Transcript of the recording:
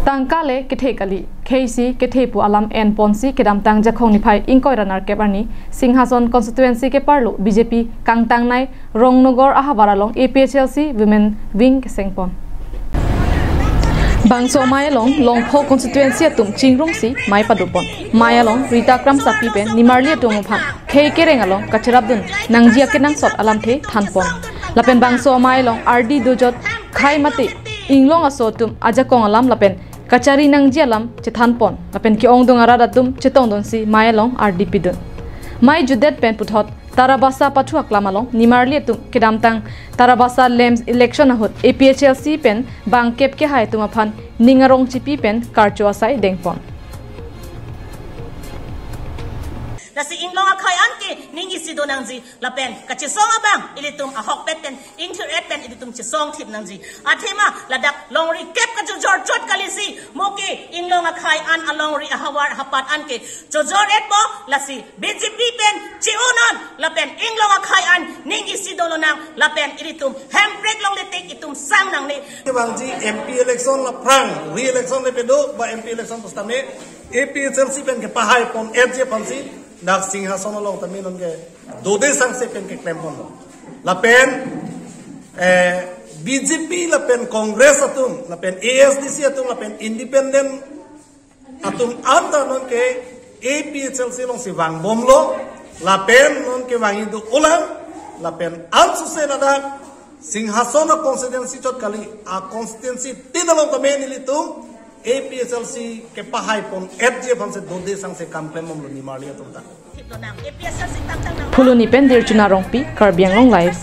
Tangkale kethekali KC kethepu alam en ponsi kedam tang jakhong ni phai ingkoi ranar kebarni Singhason constituency ke parlo BJP kangtang nai Rongnogor ahavar along APHLC women wing kesengpon Bangso Mayalong Longpho constituency atum chingrung si mai padupon Mayalong Rita Kram sapi pen nimarli atum phan khei kereng along kacharabdun nangjia kenang sot alam the thanpon lapen Bangso Mayalong RD dojot khai mati inglong asotum ajakong alam lapen kachari nangjia lam chethanpon lapen ki ongdong aradatum chetongdon si Mayalong RDP dun mai judet pen puthot Tarabasa patuak lamalong nimarli atum kedamtang Tarabasa lems election ahot APHLC pen bangkep ke hai tumaphan ningarong chipi pen karcho asai dengpon Nasi inglong akai anke ningi sido nangji lapen kachisong abang ilitum ahok peten internet pen ilitum chisong thip nangji athema ladak longri kep ka jor jot kalisi moke inglong akai an alongri ahavar hapat anke jor etbo lasi BJP pen chiunon lapen inglong akai an ningi sido nang lapen ilitum handbrake long letek itum sang nang ni bangji MP election la prang re-election le pedo ba MP election postame APHLC pen ke pahai pon FJ pansi Nak Singhason along tamin on ke dode sang se pen ke klempon la pen BJP la pen Congress atum la pen ASDC atum la pen independent atum anta non ke APHLC long si wang bom lo la pen non ke wang idu ulang la pen ansu se nada Singhason constituency chot kali a constituency tinalong tamin ilitum APHLC ke pahai pon FJ pon se dode sang se kamplem mom lo ni marlia tumta Puluni pen dir chuna rongpi karbiang long live